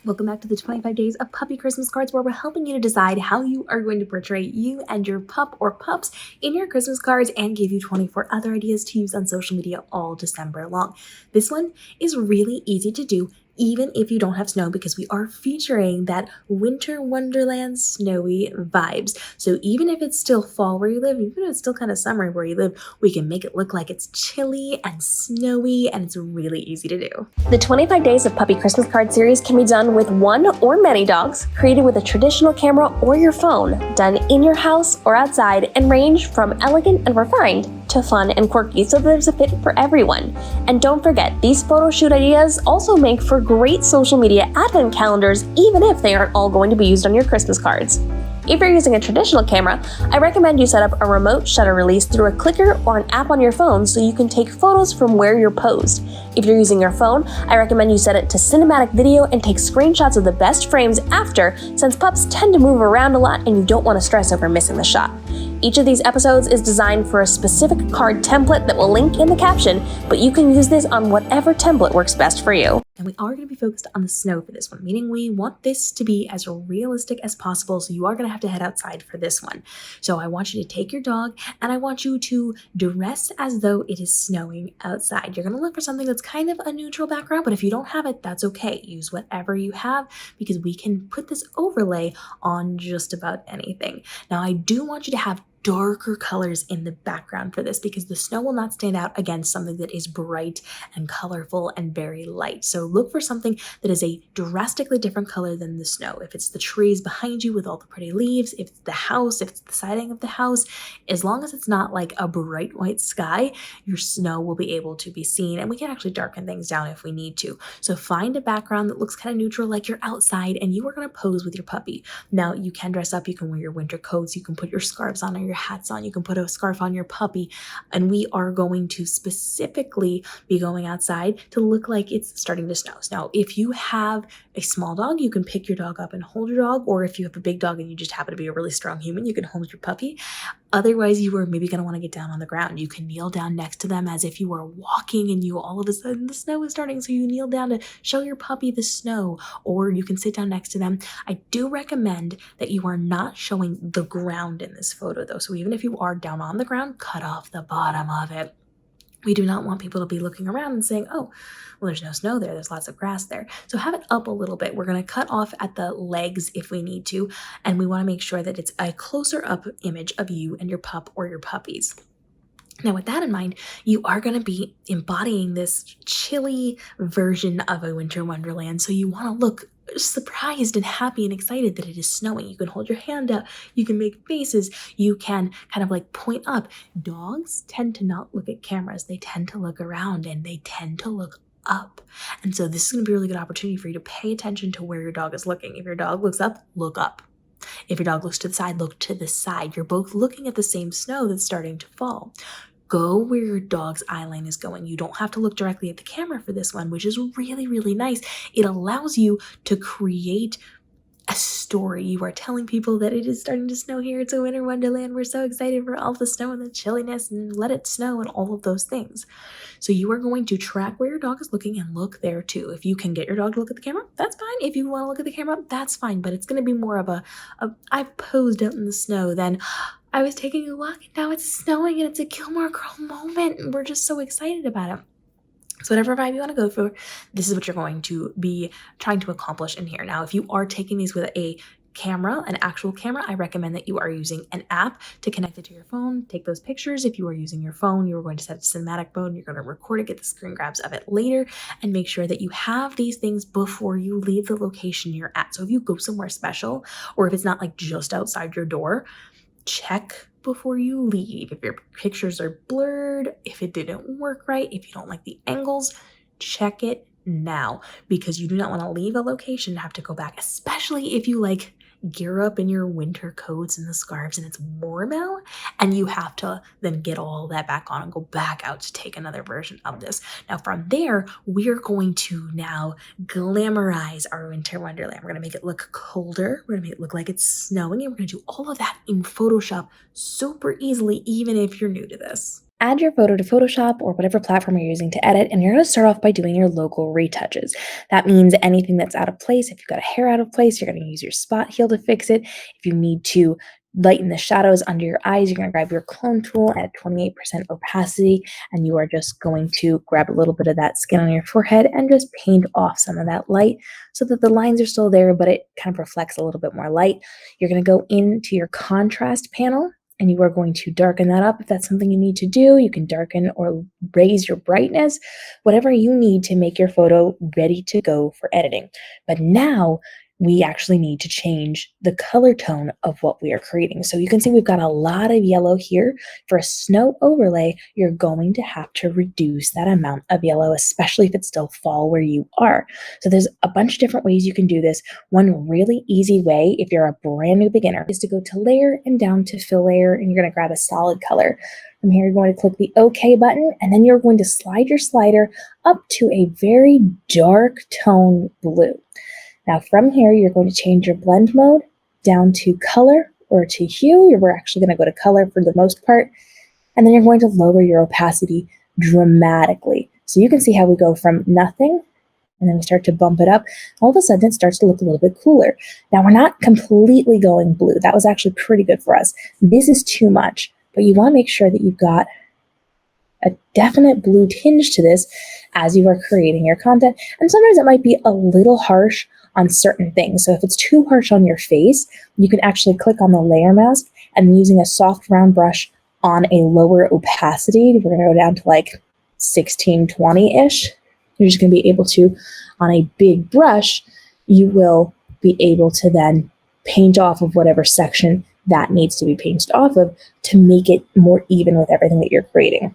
Welcome back to the 25 Days of Puppy Christmas Cards, where we're helping you to decide how you are going to portray you and your pup or pups in your Christmas cards and give you 24 other ideas to use on social media all December long. This one is really easy to do even if you don't have snow, because we are featuring that winter wonderland snowy vibes. So even if it's still fall where you live, even if it's still kind of summer where you live, we can make it look like it's chilly and snowy, and it's really easy to do. The 25 Days of Puppy Christmas Card series can be done with one or many dogs, created with a traditional camera or your phone, done in your house or outside, and range from elegant and refined to fun and quirky, so there's a fit for everyone. And don't forget, these photo shoot ideas also make for great social media advent calendars, even if they aren't all going to be used on your Christmas cards. If you're using a traditional camera, I recommend you set up a remote shutter release through a clicker or an app on your phone so you can take photos from where you're posed. If you're using your phone, I recommend you set it to cinematic video and take screenshots of the best frames after, since pups tend to move around a lot and you don't want to stress over missing the shot. Each of these episodes is designed for a specific card template that will link in the caption, but you can use this on whatever template works best for you. And we are going to be focused on the snow for this one, meaning we want this to be as realistic as possible. So you are going to have to head outside for this one. So I want you to take your dog and I want you to dress as though it is snowing outside. You're going to look for something that's kind of a neutral background, but if you don't have it, that's okay. Use whatever you have, because we can put this overlay on just about anything. Now, I do want you to have darker colors in the background for this, because the snow will not stand out against something that is bright and colorful and very light. So look for something that is a drastically different color than the snow. If it's the trees behind you with all the pretty leaves, if it's the house, if it's the siding of the house, as long as it's not like a bright white sky, your snow will be able to be seen, and we can actually darken things down if we need to. So find a background that looks kind of neutral, like you're outside and you are going to pose with your puppy. Now, you can dress up, you can wear your winter coats, you can put your scarves on or your hats on, you can put a scarf on your puppy, and we are going to specifically be going outside to look like it's starting to snow. Now, if you have a small dog, you can pick your dog up and hold your dog, or if you have a big dog and you just happen to be a really strong human, you can hold your puppy. Otherwise, you are maybe going to want to get down on the ground. You can kneel down next to them as if you are walking and you all of a sudden the snow is starting, so you kneel down to show your puppy the snow, or you can sit down next to them. I do recommend that you are not showing the ground in this photo though, so even if you are down on the ground, cut off the bottom of it. We do not want people to be looking around and saying, oh, well, there's no snow there, there's lots of grass there. So have it up a little bit. We're going to cut off at the legs if we need to, and we want to make sure that it's a closer up image of you and your pup or your puppies. Now, with that in mind, you are going to be embodying this chilly version of a winter wonderland, so you want to look surprised and happy and excited that it is snowing. You can hold your hand up, you can make faces, you can kind of like point up. Dogs tend to not look at cameras, they tend to look around and they tend to look up. And so this is going to be a really good opportunity for you to pay attention to where your dog is looking. If your dog looks up, look up. If your dog looks to the side, look to the side. You're both looking at the same snow that's starting to fall. Go where your dog's eye line is going. You don't have to look directly at the camera for this one, which is really, really nice. It allows you to create a story. You are telling people that it is starting to snow here. It's a winter wonderland. We're so excited for all the snow and the chilliness, and let it snow and all of those things. So you are going to track where your dog is looking and look there too. If you can get your dog to look at the camera, that's fine. If you want to look at the camera, that's fine. But it's going to be more of a I've posed out in the snow than I was taking a walk and now it's snowing and it's a Gilmore Girl moment and we're just so excited about it. So whatever vibe you want to go for, this is what you're going to be trying to accomplish in here. Now, if you are taking these with a camera, an actual camera, I recommend that you are using an app to connect it to your phone. Take those pictures. If you are using your phone, you're going to set it to cinematic mode. You're going to record it, get the screen grabs of it later, and make sure that you have these things before you leave the location you're at. So if you go somewhere special, or if it's not like just outside your door, check before you leave. If your pictures are blurred, if it didn't work right, if you don't like the angles, check it now, because you do not want to leave a location and have to go back, especially if you like gear up in your winter coats and the scarves and it's warm out and you have to then get all that back on and go back out to take another version of this. Now from there, we are going to now glamorize our winter wonderland. We're going to make it look colder. We're going to make it look like it's snowing, and we're going to do all of that in Photoshop super easily, even if you're new to this. Add your photo to Photoshop or whatever platform you're using to edit, and you're going to start off by doing your local retouches. That means anything that's out of place. If you've got a hair out of place, you're going to use your spot heal to fix it. If you need to lighten the shadows under your eyes, you're going to grab your clone tool at 28% opacity, and you are just going to grab a little bit of that skin on your forehead and just paint off some of that light so that the lines are still there, but it kind of reflects a little bit more light. You're going to go into your contrast panel, and you are going to darken that up. If that's something you need to do, you can darken or raise your brightness, whatever you need to make your photo ready to go for editing. But now we actually need to change the color tone of what we are creating. So you can see we've got a lot of yellow here. For a snow overlay, you're going to have to reduce that amount of yellow, especially if it's still fall where you are. So there's a bunch of different ways you can do this. One really easy way, if you're a brand new beginner, is to go to layer and down to fill layer, and you're going to grab a solid color. From here, you're going to click the OK button, and then you're going to slide your slider up to a very dark tone blue. Now from here, you're going to change your blend mode down to color or to hue. We're actually going to go to color for the most part. And then you're going to lower your opacity dramatically. So you can see how we go from nothing, and then we start to bump it up. All of a sudden, it starts to look a little bit cooler. Now we're not completely going blue. That was actually pretty good for us. This is too much, but you want to make sure that you've got a definite blue tinge to this as you are creating your content. And sometimes it might be a little harsh on certain things. So if it's too harsh on your face, you can actually click on the layer mask, and using a soft round brush on a lower opacity, we're going to go down to like 1620-ish. You're just going to be able to, on a big brush, you will be able to then paint off of whatever section that needs to be painted off of to make it more even with everything that you're creating.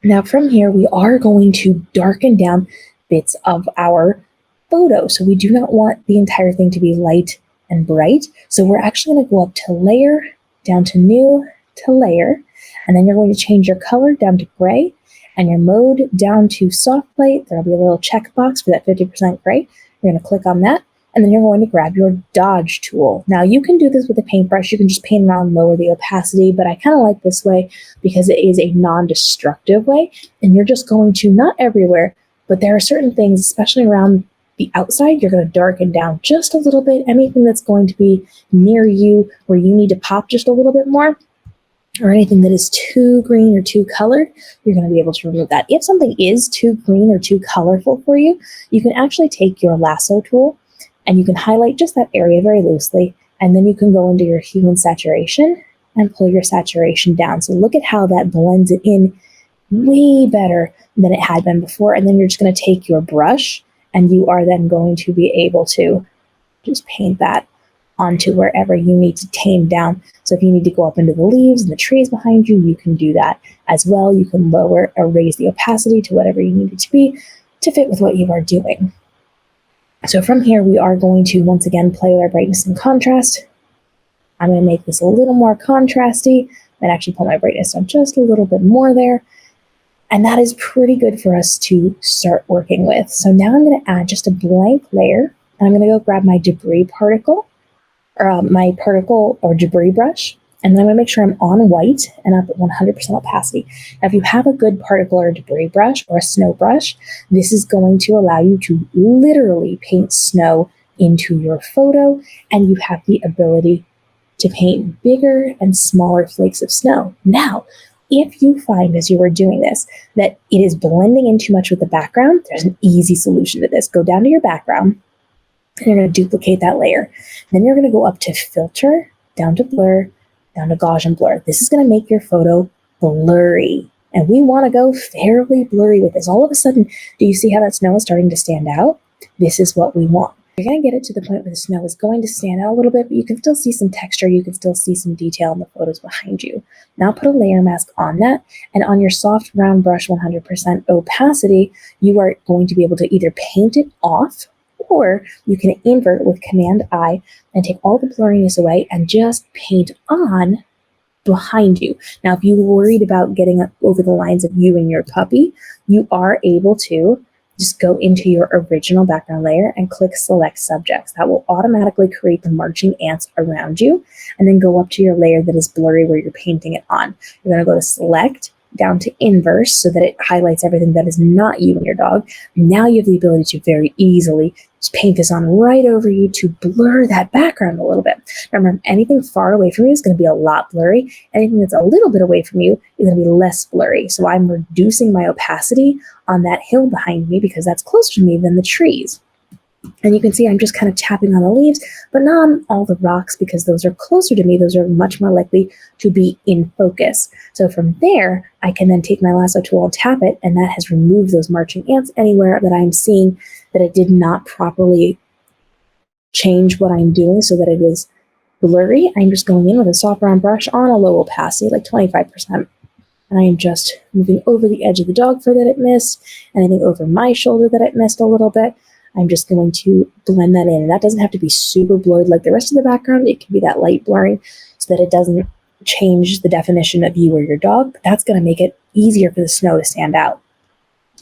Now from here, we are going to darken down bits of our photo. So we do not want the entire thing to be light and bright. So we're actually going to go up to layer, down to new, to layer, and then you're going to change your color down to gray and your mode down to soft light. There'll be a little checkbox for that 50% gray. You're going to click on that, and then you're going to grab your dodge tool. Now you can do this with a paintbrush. You can just paint around, lower the opacity, but I kind of like this way because it is a non-destructive way, and you're just going to, not everywhere, but there are certain things, especially around the outside, you're going to darken down just a little bit. Anything that's going to be near you where you need to pop just a little bit more, or anything that is too green or too colored, you're going to be able to remove that. If something is too green or too colorful for you, you can actually take your lasso tool and you can highlight just that area very loosely, and then you can go into your hue and saturation and pull your saturation down. So look at how that blends it in way better than it had been before. And then you're just going to take your brush, and you are then going to be able to just paint that onto wherever you need to tame down. So if you need to go up into the leaves and the trees behind you, you can do that as well. You can lower or raise the opacity to whatever you need it to be to fit with what you are doing. So from here, we are going to once again play with our brightness and contrast. I'm going to make this a little more contrasty and actually pull my brightness down just a little bit more there. And that is pretty good for us to start working with. So now I'm going to add just a blank layer, and I'm going to go grab my debris particle, or my particle or debris brush, and then I'm going to make sure I'm on white and up at 100% opacity. Now, if you have a good particle or debris brush or a snow brush, this is going to allow you to literally paint snow into your photo, and you have the ability to paint bigger and smaller flakes of snow. Now, if you find as you are doing this that it is blending in too much with the background, there's an easy solution to this. Go down to your background, and you're going to duplicate that layer. Then you're going to go up to filter, down to blur, down to Gaussian blur. This is going to make your photo blurry. And we want to go fairly blurry with this. All of a sudden, do you see how that snow is starting to stand out? This is what we want. You're going to get it to the point where the snow is going to stand out a little bit, but you can still see some texture. You can still see some detail in the photos behind you. Now put a layer mask on that, and on your soft round brush 100% opacity, you are going to be able to either paint it off, or you can invert with Command I and take all the blurriness away and just paint on behind you. Now, if you're worried about getting over the lines of you and your puppy, you are able to just go into your original background layer and click Select Subjects. That will automatically create the marching ants around you, and then go up to your layer that is blurry where you're painting it on. You're going to go to Select, down to inverse so that it highlights everything that is not you and your dog. Now you have the ability to very easily just paint this on right over you to blur that background a little bit. Now remember, anything far away from you is going to be a lot blurry. Anything that's a little bit away from you is going to be less blurry. So I'm reducing my opacity on that hill behind me because that's closer to me than the trees. And you can see I'm just kind of tapping on the leaves, but not on all the rocks because those are closer to me. Those are much more likely to be in focus. So from there, I can then take my lasso tool and tap it, and that has removed those marching ants anywhere that I'm seeing that it did not properly change what I'm doing so that it is blurry. I'm just going in with a soft round brush on a low opacity, like 25%. And I am just moving over the edge of the dog fur that it missed, and I think over my shoulder that it missed a little bit. I'm just going to blend that in. And that doesn't have to be super blurred like the rest of the background. It can be that light blurring so that it doesn't change the definition of you or your dog, but that's going to make it easier for the snow to stand out.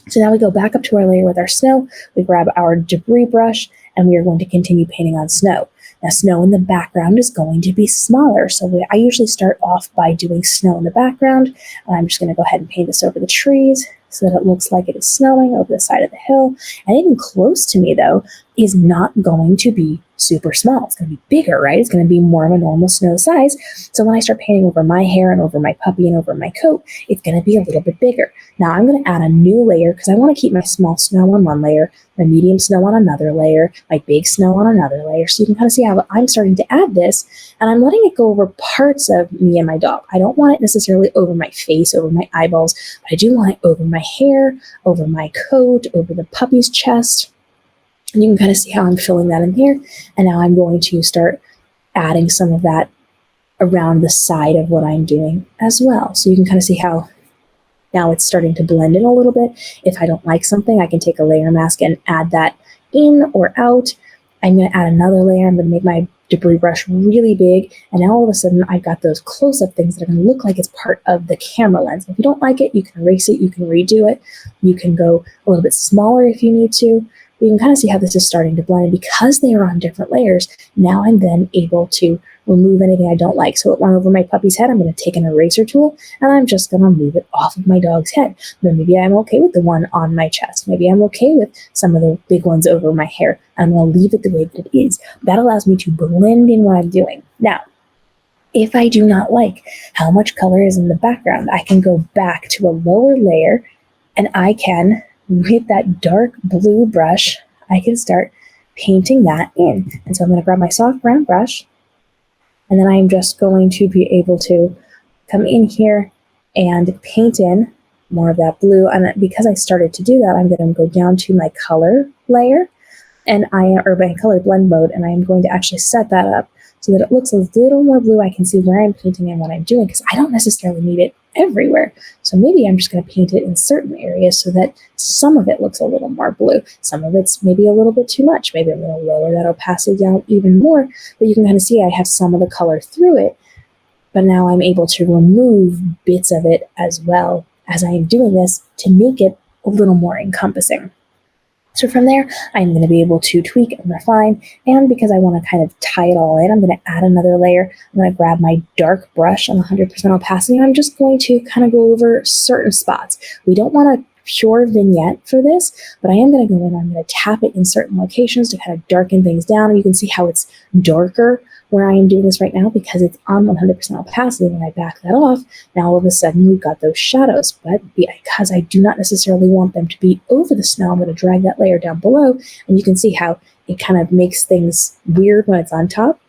So now we go back up to our layer with our snow. We grab our debris brush and we are going to continue painting on snow. Now snow in the background is going to be smaller. So I usually start off by doing snow in the background. And I'm just going to go ahead and paint this over the trees so that it looks like it is snowing over the side of the hill. And even close to me, though, is not going to be super small. It's going to be bigger, right? It's going to be more of a normal snow size. So when I start painting over my hair and over my puppy and over my coat, it's going to be a little bit bigger. Now I'm going to add a new layer because I want to keep my small snow on one layer, my medium snow on another layer, my big snow on another layer. So you can kind of see how I'm starting to add this, and I'm letting it go over parts of me and my dog. I don't want it necessarily over my face, over my eyeballs, but I do want it over my hair, over my coat, over the puppy's chest. And you can kind of see how I'm filling that in here. And now I'm going to start adding some of that around the side of what I'm doing as well. So you can kind of see how now it's starting to blend in a little bit. If I don't like something, I can take a layer mask and add that in or out. I'm going to add another layer. I'm going to make my debris brush really big. And now all of a sudden I've got those close-up things that are going to look like it's part of the camera lens. If you don't like it, you can erase it. You can redo it. You can go a little bit smaller if you need to. You can kind of see how this is starting to blend. And because they are on different layers, now I'm then able to remove anything I don't like. So it went over my puppy's head. I'm going to take an eraser tool and I'm just going to move it off of my dog's head. Then maybe I'm okay with the one on my chest. Maybe I'm okay with some of the big ones over my hair. I'm going to leave it the way that it is. That allows me to blend in what I'm doing. Now, if I do not like how much color is in the background, I can go back to a lower layer and I can, with that dark blue brush, I can start painting that in. And so I'm going to grab my soft brown brush, and then I'm just going to be able to come in here and paint in more of that blue. And because I started to do that, I'm going to go down to my color layer or my color blend mode, and I am going to actually set that up so that it looks a little more blue. I can see where I'm painting and what I'm doing because I don't necessarily need it everywhere. So maybe I'm just going to paint it in certain areas so that some of it looks a little more blue. Some of it's maybe a little bit too much. Maybe I'm going to lower that opacity down even more, but you can kind of see I have some of the color through it, but now I'm able to remove bits of it as well as I am doing this to make it a little more encompassing. So from there, I'm going to be able to tweak and refine, and because I want to kind of tie it all in, I'm going to add another layer. I'm going to grab my dark brush on 100% opacity, and I'm just going to kind of go over certain spots. We don't want a pure vignette for this, but I am going to go in and I'm going to tap it in certain locations to kind of darken things down, and you can see how it's darker where I am doing this right now because it's on 100% opacity. When I back that off, now all of a sudden we've got those shadows. But because I do not necessarily want them to be over the snow, I'm going to drag that layer down below, and you can see how it kind of makes things weird when it's on top,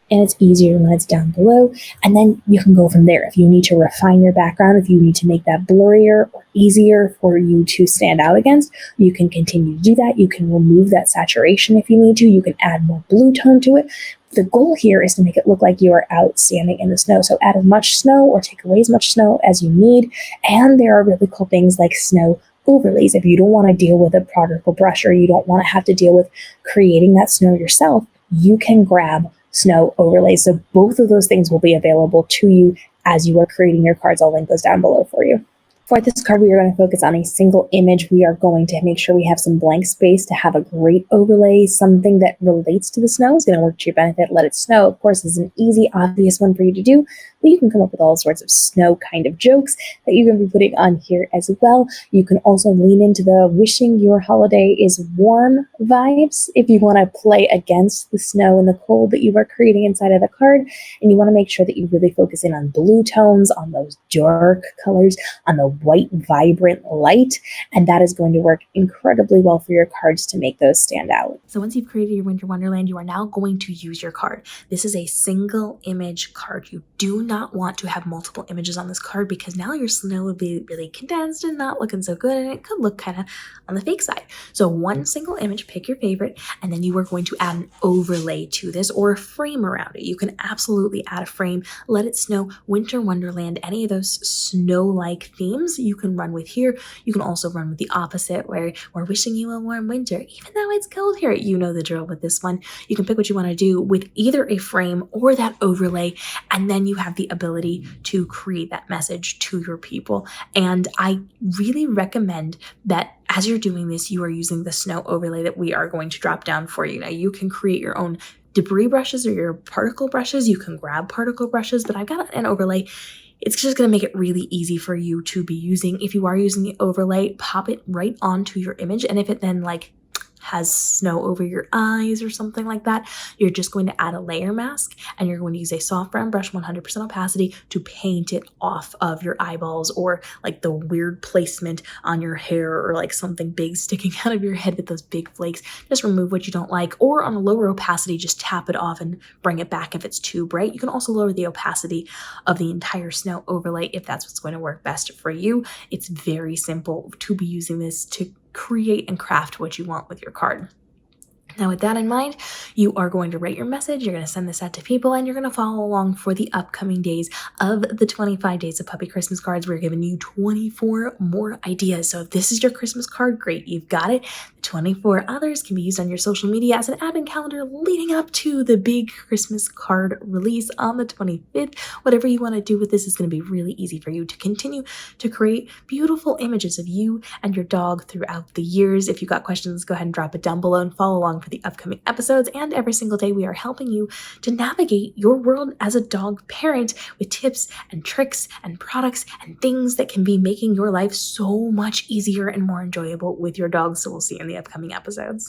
and it's easier when it's down below. And then you can go from there. If you need to refine your background, if you need to make that blurrier or easier for you to stand out against, you can continue to do that. You can remove that saturation if you need to. You can add more blue tone to it. The goal here is to make it look like you are out standing in the snow. So add as much snow or take away as much snow as you need. And there are really cool things like snow overlays. If you don't want to deal with a particle brush or you don't want to have to deal with creating that snow yourself, you can grab snow overlays. So both of those things will be available to you as you are creating your cards. I'll link those down below for you. For this card, we are going to focus on a single image. We are going to make sure we have some blank space to have a great overlay. Something that relates to the snow is going to work to your benefit. Let it snow, of course, is an easy, obvious one for you to do. but you can come up with all sorts of snow kind of jokes that you can be putting on here as well. You can also lean into the wishing your holiday is warm vibes if you want to play against the snow and the cold that you are creating inside of the card. And you want to make sure that you really focus in on blue tones, on those dark colors, on the white, vibrant light. And that is going to work incredibly well for your cards to make those stand out. So once you've created your Winter Wonderland, you are now going to use your card. This is a single image card. You do not want to have multiple images on this card because now your snow will be really condensed and not looking so good, and it could look kind of on the fake side. So one single image, pick your favorite, and then you are going to add an overlay to this or a frame around it. You can absolutely add a frame, let it snow, Winter Wonderland, any of those snow-like themes you can run with here. You can also run with the opposite where we're wishing you a warm winter, even though it's cold here. You know the drill with this one. You can pick what you want to do with either a frame or that overlay, and then you have the ability to create that message to your people. And I really recommend that as you're doing this, you are using the snow overlay that we are going to drop down for you. Now you can create your own debris brushes or your particle brushes. You can grab particle brushes, but I've got an overlay. It's just going to make it really easy for you to be using. If you are using the overlay, pop it right onto your image. And if it then has snow over your eyes or something like that, you're just going to add a layer mask and you're going to use a soft brown brush, 100% opacity, to paint it off of your eyeballs or the weird placement on your hair or something big sticking out of your head with those big flakes. Just remove what you don't like, or on a lower opacity, just tap it off and bring it back if it's too bright. You can also lower the opacity of the entire snow overlay if that's what's going to work best for you. It's very simple to be using this to create and craft what you want with your card. Now, with that in mind, you are going to write your message, you're going to send this out to people, and you're going to follow along for the upcoming days of the 25 Days of Puppy Christmas Cards. We're giving you 24 more ideas. So if this is your Christmas card, great, you've got it. The 24 others can be used on your social media as an advent calendar leading up to the big Christmas card release on the 25th. Whatever you want to do with this is going to be really easy for you to continue to create beautiful images of you and your dog throughout the years. If you got questions, go ahead and drop it down below and follow along for the upcoming episodes. And every single day we are helping you to navigate your world as a dog parent with tips and tricks and products and things that can be making your life so much easier and more enjoyable with your dog. So we'll see you in the upcoming episodes.